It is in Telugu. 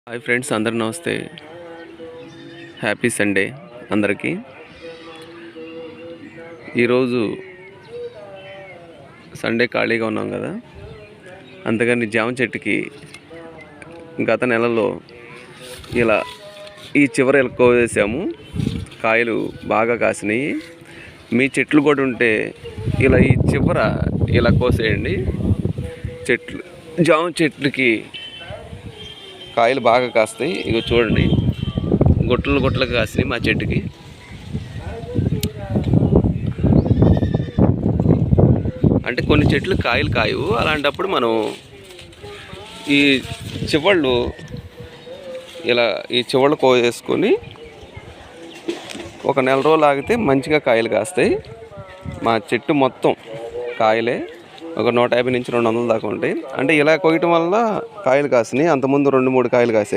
హాయ్ ఫ్రెండ్స్, అందరు నమస్తే. హ్యాపీ సండే అందరికీ. ఈరోజు సండే ఖాళీగా ఉన్నాం కదా, అందుకని జామ చెట్టుకి గత నెలలో ఇలా ఈ చివర కోసేసాము. కాయలు బాగా కాసినాయి. మీ చెట్లు కూడా ఉంటే ఇలా ఈ చివర ఇలా కోసేయండి. జామ చెట్లకి కాయలు బాగా కాస్తాయి. ఇగో చూడండి, గుట్టలు గుట్టలుగా కాసినాయి మా చెట్టుకి. అంటే కొన్ని చెట్లు కాయలు కాయవు. అలాంటప్పుడు మనం ఈ చివళ్ళు ఇలా ఈ చివళ్ళు కోసేసుకొని ఒక నెల రోజులు ఆగితే మంచిగా కాయలు కాస్తాయి. మా చెట్టు మొత్తం కాయలే ఒక 150 నుంచి 200 దాకా ఉంటాయి. అంటే ఇలా కోయటం వల్ల కాయలు కాసినాయి. అంతకుముందు 2-3 కాయలు కాసాయి.